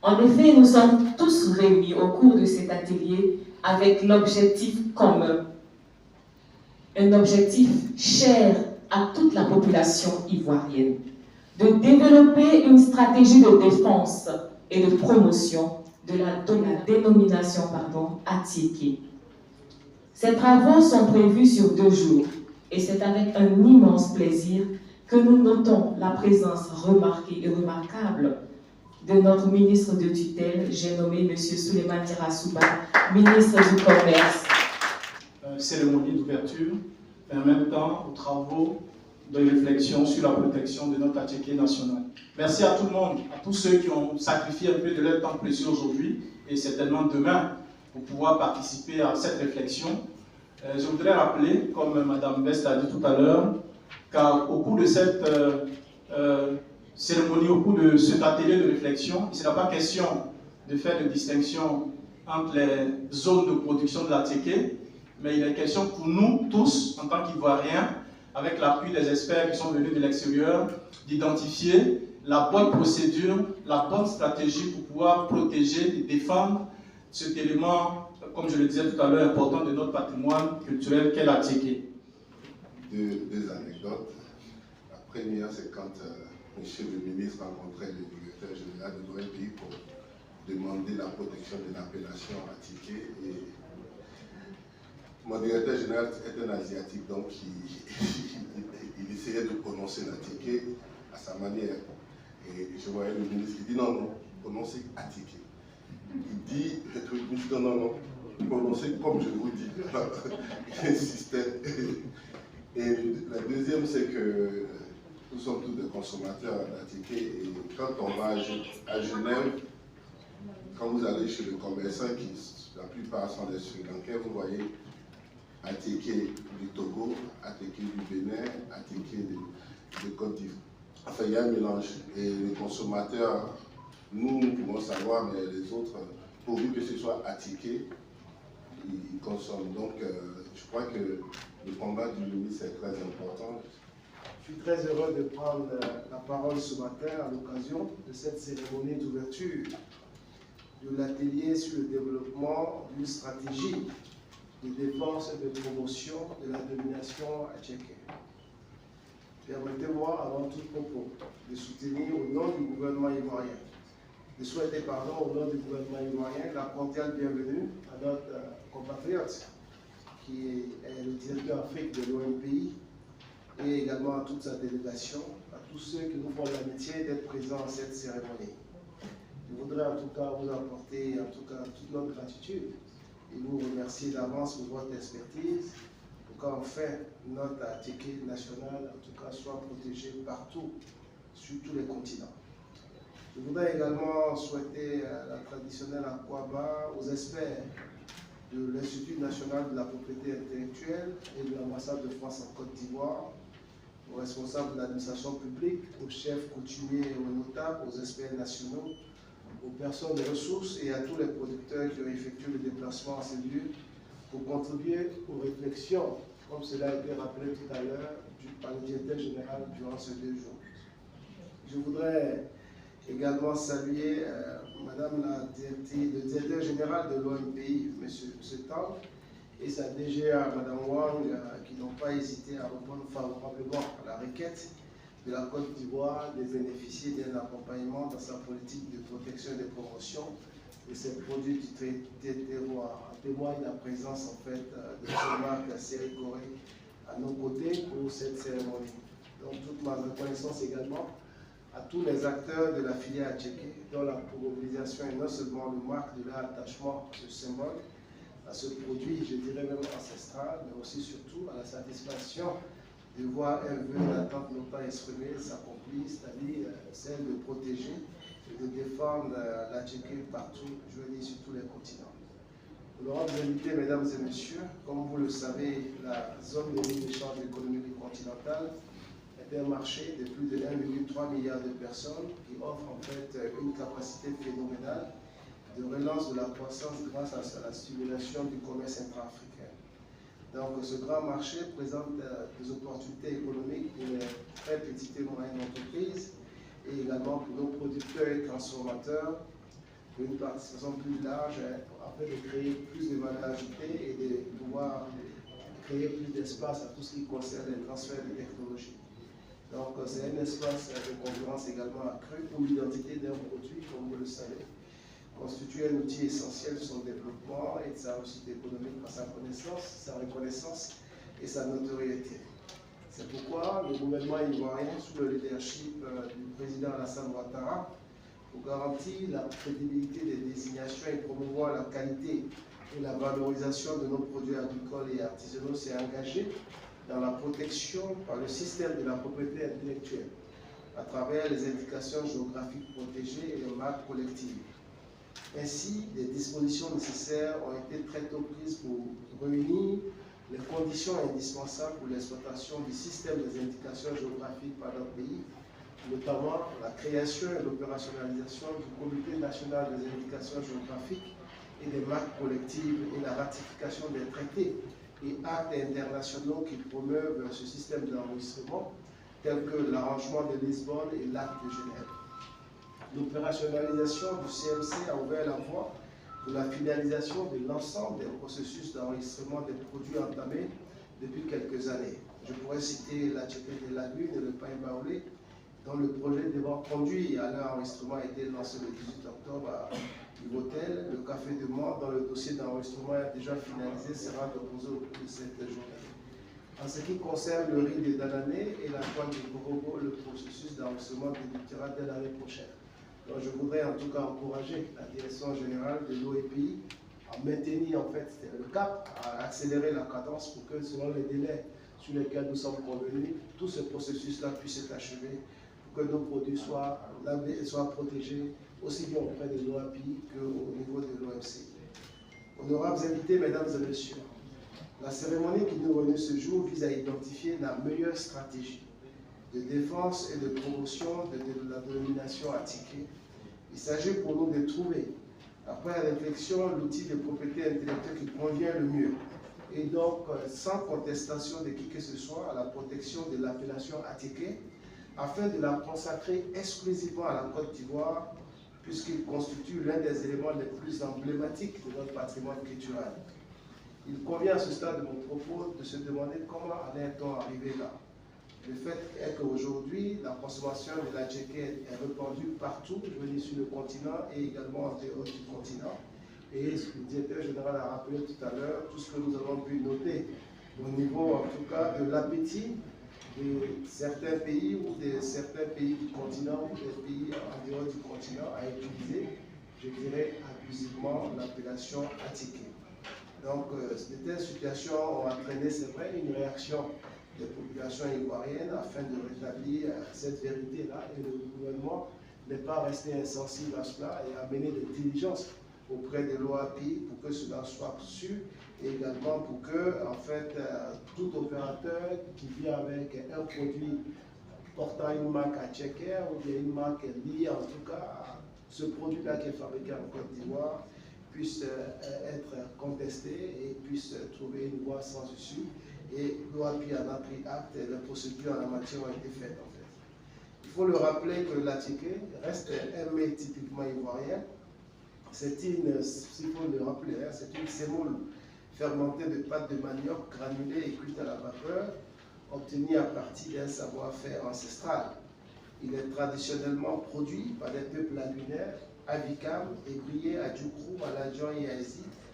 En effet, nous sommes tous réunis au cours de cet atelier avec l'objectif commun, un objectif cher à toute la population ivoirienne, de développer une stratégie de défense et de promotion de la dénomination Atieke. Ces travaux sont prévus sur 2 jours et c'est avec un immense plaisir que nous notons la présence remarquée et remarquable de notre ministre de tutelle, j'ai nommé M. Souleymane Dirasouba, ministre du Commerce. Cérémonie d'ouverture et en même temps aux travaux de réflexion sur la protection de notre Atieke national. Merci à tout le monde, à tous ceux qui ont sacrifié un peu de leur temps précieux aujourd'hui et certainement demain pour pouvoir participer à cette réflexion. Je voudrais rappeler, comme Mme Best a dit tout à l'heure, qu'au cours de cette cérémonie, au cours de cet atelier de réflexion, il ne sera pas question de faire de distinction entre les zones de production de l'Atieke, mais il est question pour nous tous, en tant qu'Ivoiriens, avec l'appui des experts qui sont venus de l'extérieur, d'identifier la bonne procédure, la bonne stratégie pour pouvoir protéger et défendre cet élément, comme je le disais tout à l'heure, important de notre patrimoine culturel qu'est l'Atieke. Deux anecdotes. La première, c'est quand M. le ministre rencontrait le directeur général de notre pays pour demander la protection de l'appellation Atieke. Et mon directeur général est un Asiatique, donc il essayait de prononcer l'Atieke à sa manière. Et je voyais le ministre qui dit non, non, prononcez Atieke. Il dit, non, non, non, prononcez comme je vous dis. Il insistait. Et la deuxième, c'est que nous sommes tous des consommateurs d'Atieke. Et quand on va à Genève, quand vous allez chez le commerçant, qui la plupart sont des Sri Lankais, vous voyez Atieke du Togo, Atieke du Bénin, Atieke de Côte d'Ivoire. Enfin, il y a un mélange. Et les consommateurs, nous pouvons savoir, mais les autres, pourvu que ce soit Atieke, ils consomment. Donc, je crois que le combat du ministre est très important. Je suis très heureux de prendre la parole ce matin à l'occasion de cette cérémonie d'ouverture de l'atelier sur le développement d'une stratégie de défense et de promotion de la domination Atieke. Permettez-moi, avant tout propos, de soutenir au nom du gouvernement ivoirien, de souhaiter au nom du gouvernement ivoirien la cordiale bienvenue à notre compatriote qui est le directeur Afrique de l'ONPI et également à toute sa délégation, à tous ceux qui nous font l'amitié d'être présents à cette cérémonie. Je voudrais en tout cas vous apporter toute notre gratitude et vous remercier d'avance pour votre expertise pour qu'enfin notre Atieke nationale en tout cas soit protégée partout, sur tous les continents. Je voudrais également souhaiter la traditionnelle Akwaba aux experts de l'Institut national de la propriété intellectuelle et de l'ambassade de France en Côte d'Ivoire, aux responsables de l'administration publique, aux chefs coutumiers et aux notables, aux experts nationaux, aux personnes de ressources et à tous les producteurs qui ont effectué le déplacement à ces lieux pour contribuer aux réflexions, comme cela a été rappelé tout à l'heure par le directeur général durant ces 2 jours. Je voudrais également saluer Madame le directeur général de l'ONPI, M. Tang, et sa DGA, Mme Wang, qui n'ont pas hésité à répondre favorablement à la requête de la Côte d'Ivoire de bénéficier d'un accompagnement dans sa politique de protection et de promotion de ces produits du terroir. En témoigne la présence en fait de ce marque Série Corée à nos côtés pour cette cérémonie. Donc toute ma reconnaissance également à tous les acteurs de la filière Atieke, dont la mobilisation est non seulement le marque de leur attachement à ce symbole, à ce produit, je dirais même ancestral, mais aussi surtout à la satisfaction de voir un vœu d'attente longtemps exprimé s'accomplir, c'est-à-dire celle de protéger et de défendre l'Atieke partout, je veux dire sur tous les continents. Honorables invités, mesdames et messieurs, comme vous le savez, la zone de libre-échange économique continentale est un marché de plus de 1,3 milliard de personnes qui offre en fait une capacité phénoménale de relance de la croissance grâce à la stimulation du commerce intra-africain. Donc ce grand marché présente des opportunités économiques pour les très petites et moyennes entreprises et également pour nos producteurs et transformateurs une participation plus large afin de créer plus de valeur ajoutée et de pouvoir créer plus d'espace à tout ce qui concerne les transferts de technologies. Donc c'est un espace de concurrence également accru où l'identité d'un produit, comme vous le savez, constitue un outil essentiel de son développement et de sa réussite économique par sa connaissance, sa reconnaissance et sa notoriété. C'est pourquoi le gouvernement ivoirien, sous le leadership du président Alassane Ouattara, pour garantir la crédibilité des désignations et promouvoir la qualité et la valorisation de nos produits agricoles et artisanaux, s'est engagé dans la protection par le système de la propriété intellectuelle à travers les indications géographiques protégées et les marques collectives. Ainsi, des dispositions nécessaires ont été très tôt prises pour réunir les conditions indispensables pour l'exploitation du système des indications géographiques par notre pays, notamment la création et l'opérationnalisation du Comité national des indications géographiques et des marques collectives et la ratification des traités et actes internationaux qui promeuvent ce système d'enregistrement, tels que l'arrangement de Lisbonne et l'acte de Genève. L'opérationnalisation du CMC a ouvert la voie pour la finalisation de l'ensemble des processus d'enregistrement des produits entamés depuis quelques années. Je pourrais citer la Tchéquie des Lagunes et le pain baoulé, dont le projet devant conduire à leur enregistrement a été lancé le 18 octobre à Ivotel. Le café de Mort, dont le dossier d'enregistrement est déjà finalisé, sera déposé au cours de cette journée. En ce qui concerne le riz de Danané et la toile de Borobo, le processus d'enregistrement débutera dès l'année prochaine. Donc, je voudrais en tout cas encourager la direction générale de l'OEPI à maintenir en fait le cap, à accélérer la cadence pour que selon les délais sur lesquels nous sommes convenus, tout ce processus-là puisse être achevé, pour que nos produits soient protégés aussi bien auprès de l'OAPI qu'au niveau de l'OMC. Honorables invités, mesdames et messieurs, la cérémonie qui nous réunit ce jour vise à identifier la meilleure stratégie de défense et de promotion de la dénomination Atiké. Il s'agit pour nous de trouver, après réflexion, l'outil de propriété intellectuelle qui convient le mieux, et donc sans contestation de qui que ce soit à la protection de l'appellation Atiké, afin de la consacrer exclusivement à la Côte d'Ivoire, puisqu'il constitue l'un des éléments les plus emblématiques de notre patrimoine culturel. Il convient à ce stade de mon propos de se demander comment en est-on arrivé là. Le fait est qu'aujourd'hui, la consommation de la Tchéquie est répandue partout, je veux dire sur le continent et également en dehors du continent. Et le directeur général a rappelé tout à l'heure tout ce que nous avons pu noter au niveau, en tout cas, de l'appétit de certains pays ou de certains pays du continent ou des pays en dehors du continent à utiliser, je dirais, abusivement l'appellation Atiké. Donc, de telles situations ont entraîné, c'est vrai, une réaction des populations ivoiriennes afin de rétablir cette vérité-là, et le gouvernement n'est pas resté insensible à cela et a mené des diligences auprès de l'OAPI pour que cela soit su, et également pour que, en fait, tout opérateur qui vient avec un produit portant une marque à Tchéquer ou bien une marque liée en tout cas à ce produit-là qui est fabriqué en Côte d'Ivoire puisse être contesté et puisse trouver une voie sans issue. Et l'OAPI en a pris acte et les procédures en la matière ont été faites en fait. Il faut le rappeler que l'Atiké reste un mets typiquement ivoirien. C'est une, s'il faut le rappeler, c'est une sémoule fermentée de pâte de manioc granulée et cuite à la vapeur, obtenue à partir d'un savoir-faire ancestral. Il est traditionnellement produit par des peuples lagunaires, Avikam, et brillé à Djoukrou, à Ladjan et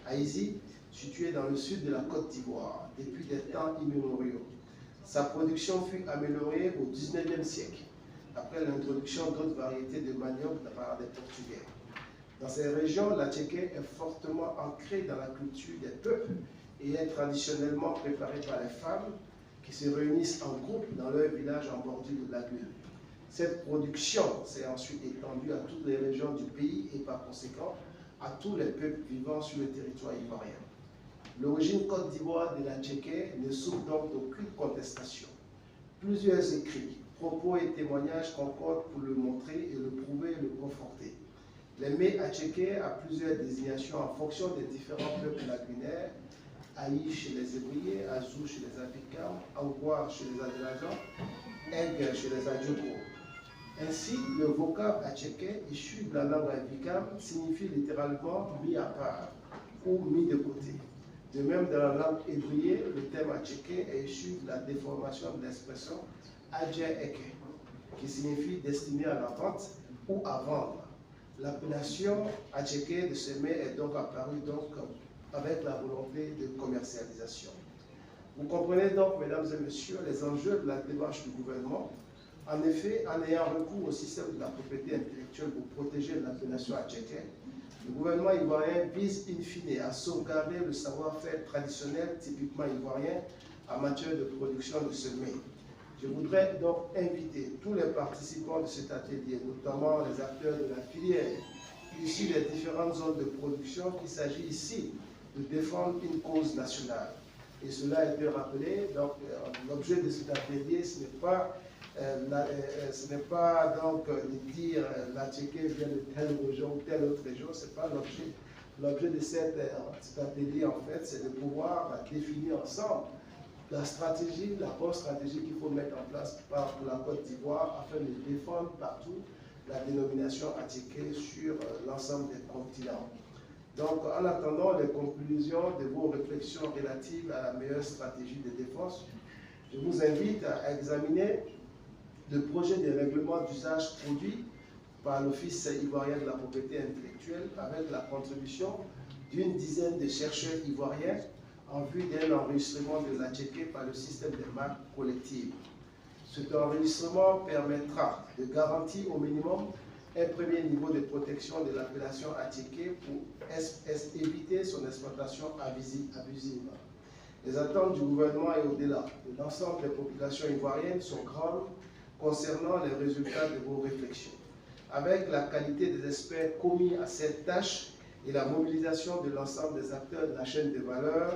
à Izi, situé dans le sud de la Côte d'Ivoire, depuis des temps immémoriaux. Sa production fut améliorée au XIXe siècle, après l'introduction d'autres variétés de manioc par les Portugais. Dans ces régions, la Tchéquie est fortement ancrée dans la culture des peuples et est traditionnellement préparée par les femmes qui se réunissent en groupe dans leur village en bordure de lagune. Cette production s'est ensuite étendue à toutes les régions du pays et par conséquent à tous les peuples vivant sur le territoire ivoirien. L'origine Côte d'Ivoire de la Tchéquie ne souffre donc d'aucune contestation. Plusieurs écrits, propos et témoignages concordent pour le montrer et le prouver et le conforter. Les mets à Tchéquie a plusieurs désignations en fonction des différents peuples lagunaires, Aïe chez les Ébouillés, Azou chez les Abikam, Aouboire chez les Adelajan, Aigues chez les Adjoko. Ainsi, le vocable attiqué issu de la langue africaine signifie littéralement mis à part ou mis de côté. De même, dans la langue hébreu, le terme attiqué est issu de la déformation de l'expression adje-eke, qui signifie destiné à la vente ou à vendre. L'appellation attiqué de semer est donc apparue avec la volonté de commercialisation. Vous comprenez donc, mesdames et messieurs, les enjeux de la démarche du gouvernement. En effet, en ayant recours au système de la propriété intellectuelle pour protéger l'appellation attiqué, le gouvernement ivoirien vise in fine à sauvegarder le savoir-faire traditionnel typiquement ivoirien en matière de production de semis. Je voudrais donc inviter tous les participants de cet atelier, notamment les acteurs de la filière, issus des différentes zones de production, qu'il s'agit ici de défendre une cause nationale. Et cela a été rappelé, donc l'objet de cet atelier, ce n'est pas donc de dire l'attiqué vient de telle région ou telle autre région, ce n'est pas l'objet. L'objet de cet atelier, en fait, c'est de pouvoir définir ensemble la stratégie, la bonne stratégie qu'il faut mettre en place pour la Côte d'Ivoire afin de défendre partout la dénomination attiqué sur l'ensemble des continents. Donc, en attendant les conclusions de vos réflexions relatives à la meilleure stratégie de défense, je vous invite à examiner le projet de règlement d'usage produit par l'Office ivoirien de la propriété intellectuelle avec la contribution d'une dizaine de chercheurs ivoiriens en vue d'un enregistrement de l'attiqué par le système des marques collectives. Cet enregistrement permettra de garantir au minimum un premier niveau de protection de l'appellation attiqué pour éviter son exploitation abusive. Les attentes du gouvernement et au-delà de l'ensemble des populations ivoiriennes sont grandes concernant les résultats de vos réflexions. Avec la qualité des experts commis à cette tâche et la mobilisation de l'ensemble des acteurs de la chaîne de valeur,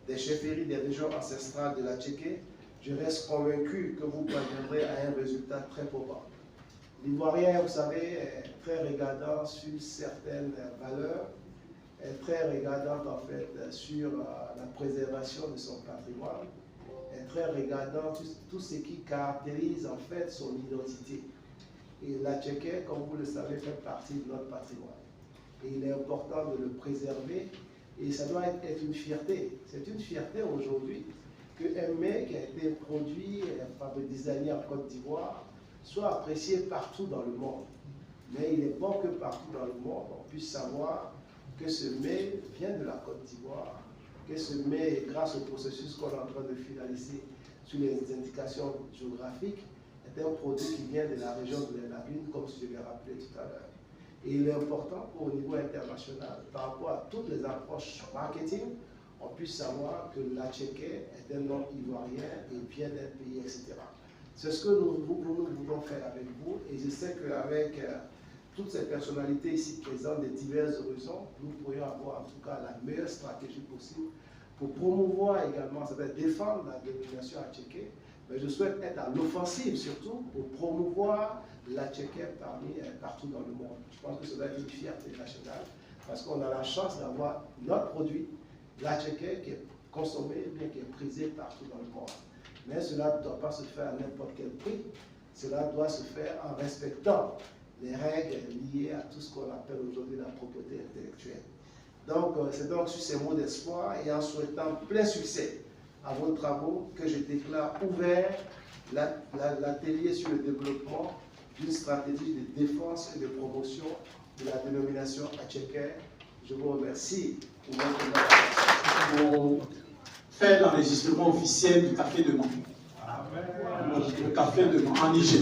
des chefferies des régions ancestrales de l'attiqué, je reste convaincu que vous parviendrez à un résultat très probant. L'Ivoirien, vous savez, est très regardant sur certaines valeurs, est très regardant en fait sur la préservation de son patrimoine, est très regardant tout ce qui caractérise en fait son identité. Et l'attiqué, comme vous le savez, fait partie de notre patrimoine. Et il est important de le préserver et ça doit être une fierté. C'est une fierté aujourd'hui qu'un mets qui a été produit par des designers en Côte d'Ivoire soit apprécié partout dans le monde. Mais il est bon que partout dans le monde, on puisse savoir que ce mets vient de la Côte d'Ivoire, que ce mets, grâce au processus qu'on est en train de finaliser sur les indications géographiques, est un produit qui vient de la région de la Lune, comme je l'ai rappelé tout à l'heure. Et il est important qu'au niveau international, par rapport à toutes les approches marketing, on puisse savoir que l'attiqué est un nom ivoirien et vient d'un pays, etc. C'est ce que nous voulons faire avec vous, et je sais qu'avec toutes ces personnalités ici présentes de diverses horizons, nous pourrions avoir en tout cas la meilleure stratégie possible pour promouvoir également, ça veut dire défendre la dénomination attiqué, mais je souhaite être à l'offensive surtout pour promouvoir l'attiqué partout dans le monde. Je pense que cela est une fierté nationale parce qu'on a la chance d'avoir notre produit, l'attiqué, qui est consommé, bien qui est prisé partout dans le monde. Mais cela ne doit pas se faire à n'importe quel prix, cela doit se faire en respectant les règles liées à tout ce qu'on appelle aujourd'hui la propriété intellectuelle. Donc, c'est donc sur ces mots d'espoir et en souhaitant plein succès à vos travaux que je déclare ouvert l'atelier sur le développement d'une stratégie de défense et de promotion de la dénomination attiqué. Je vous remercie pour votre Pour faire l'enregistrement officiel du Café de Mans. Le Café de Mans en Niger.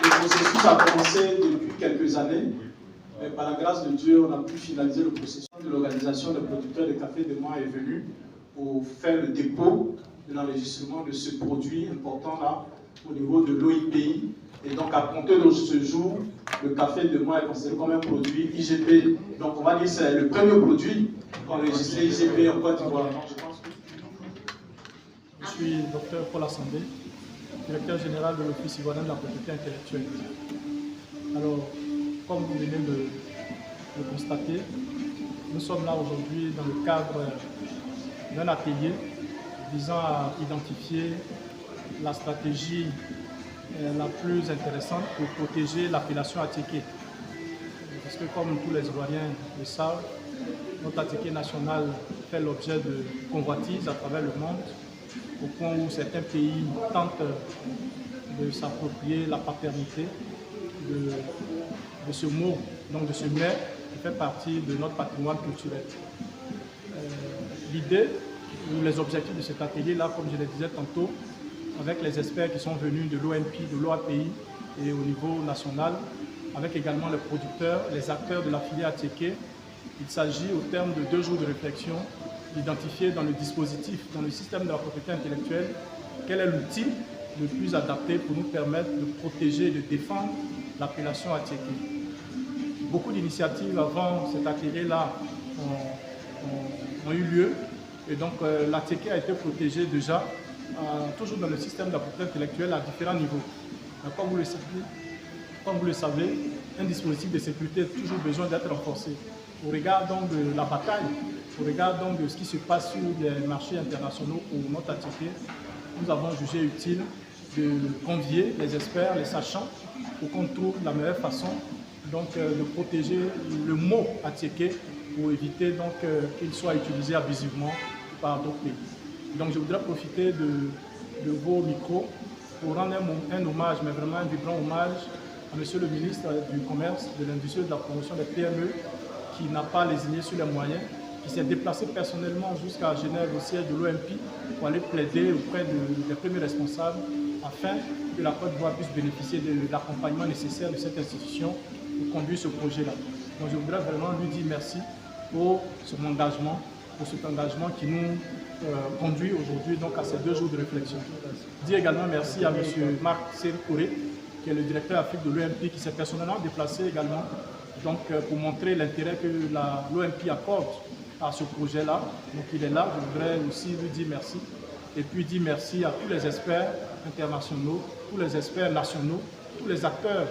Le processus a commencé depuis quelques années, mais par la grâce de Dieu, on a pu finaliser le processus. De l'organisation des producteurs de café de Mans est venue pour faire le dépôt de l'enregistrement de ce produit important là au niveau de l'OIPI. Et donc à compter de ce jour, le café de Mans est considéré comme un produit IGP. Donc on va dire que c'est le premier produit enregistré IGP en Côte d'Ivoire. Je suis docteur Paul Assandé, directeur général de l'Office ivoirien de la propriété intellectuelle. Alors, comme vous venez de le constater, nous sommes là aujourd'hui dans le cadre d'un atelier visant à identifier la stratégie la plus intéressante pour protéger l'appellation Atiké. Parce que comme tous les Ivoiriens le savent, notre Atiké national fait l'objet de convoitises à travers le monde, au point où certains pays tentent de s'approprier la paternité de ce mot, donc de ce mets qui fait partie de notre patrimoine culturel. L'idée ou les objectifs de cet atelier-là, comme je le disais tantôt, avec les experts qui sont venus de l'OMP, de l'OAPI et au niveau national, avec également les producteurs, les acteurs de la filière Atiké, il s'agit au terme de 2 jours de réflexion d'identifier dans le dispositif, dans le système de la propriété intellectuelle, quel est l'outil le plus adapté pour nous permettre de protéger et de défendre l'appellation Atiké. Beaucoup d'initiatives avant cet atelier-là ont eu lieu et donc l'Atiké a été protégé déjà toujours dans le système de la propriété intellectuelle à différents niveaux. Mais comme vous le savez, un dispositif de sécurité a toujours besoin d'être renforcé. Au regard donc de la bataille, au regard donc de ce qui se passe sur les marchés internationaux pour notre Atiké, nous avons jugé utile de convier les experts, les sachants, pour qu'on trouve la meilleure façon donc, de protéger le mot Atiké pour éviter donc qu'il soit utilisé abusivement par d'autres pays. Donc je voudrais profiter de vos micros pour rendre un hommage, mais vraiment un vibrant hommage à Monsieur le ministre du Commerce, de l'Industrie et de la Promotion des PME, qui n'a pas lésiné sur les moyens, qui s'est déplacé personnellement jusqu'à Genève, au siège de l'OMP, pour aller plaider auprès des premiers responsables, afin que la Côte d'Ivoire puisse bénéficier de l'accompagnement nécessaire de cette institution pour conduire ce projet-là. Donc je voudrais vraiment lui dire merci pour son engagement, pour cet engagement qui nous conduit aujourd'hui donc à ces 2 jours de réflexion. Je dis également merci à M. Marc Serkouré, qui est le directeur Afrique de l'OMP, qui s'est personnellement déplacé également donc, pour montrer l'intérêt que l'OMP accorde à ce projet-là. Donc il est là, je voudrais aussi lui dire merci. Et puis dire merci à tous les experts internationaux, tous les experts nationaux, tous les acteurs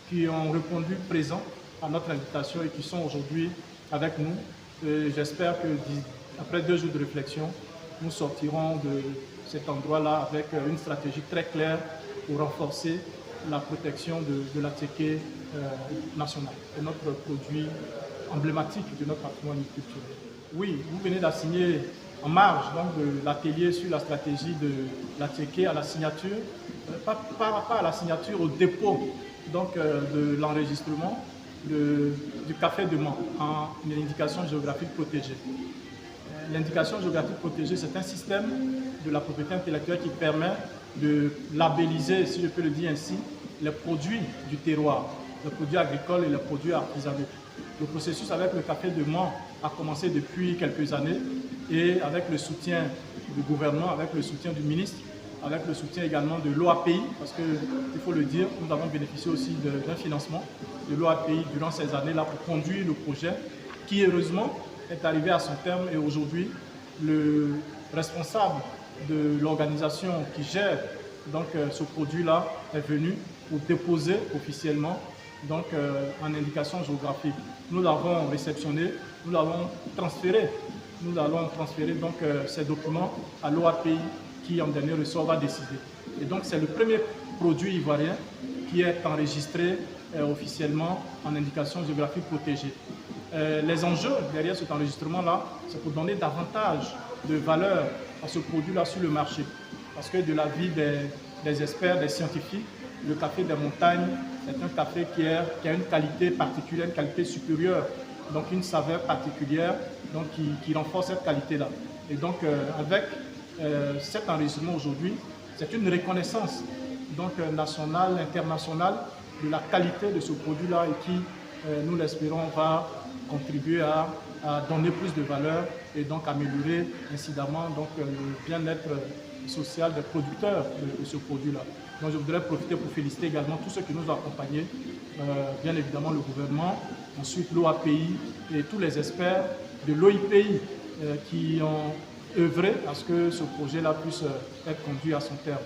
qui ont répondu présents à notre invitation et qui sont aujourd'hui avec nous. J'espère qu'après 2 jours de réflexion, nous sortirons de cet endroit-là avec une stratégie très claire pour renforcer la protection de l'Atiké national, de notre produit emblématique de notre patrimoine culturel. Oui, vous venez d'assigner en marge donc, de l'atelier sur la stratégie de l'Atiké à la signature, pas à la signature, au dépôt donc, de l'enregistrement du café de Mans en une indication géographique protégée. L'indication géographique protégée, c'est un système de la propriété intellectuelle qui permet de labelliser, si je peux le dire ainsi, les produits du terroir, les produits agricoles et les produits artisanaux. Le processus avec le café de Mans a commencé depuis quelques années et avec le soutien du gouvernement, avec le soutien du ministre, avec le soutien également de l'OAPI, parce qu'il faut le dire, nous avons bénéficié aussi d'un financement de l'OAPI durant ces années-là pour conduire le projet qui, heureusement, est arrivé à son terme et aujourd'hui, le responsable de l'organisation qui gère donc, ce produit-là est venu pour déposer officiellement donc, en indication géographique. Nous l'avons réceptionné, nous l'avons transféré. Nous allons transférer donc, ces documents à l'OAPI qui en dernier ressort va décider. Et donc c'est le premier produit ivoirien qui est enregistré officiellement en indication géographique protégée. Les enjeux derrière cet enregistrement-là, c'est pour donner davantage de valeur à ce produit-là sur le marché. Parce que de l'avis des experts, des scientifiques, le café des montagnes, c'est un café qui a une qualité particulière, une qualité supérieure, donc une saveur particulière donc qui renforce cette qualité-là. Et donc avec cet enregistrement aujourd'hui, c'est une reconnaissance donc, nationale, internationale de la qualité de ce produit-là et qui, nous l'espérons, va contribuer à donner plus de valeur et donc améliorer incidemment donc, le bien-être social des producteurs de ce produit-là. Donc je voudrais profiter pour féliciter également tous ceux qui nous ont accompagnés, bien évidemment le gouvernement, ensuite l'OAPI et tous les experts de l'OIPI qui ont œuvré à ce que ce projet-là puisse être conduit à son terme.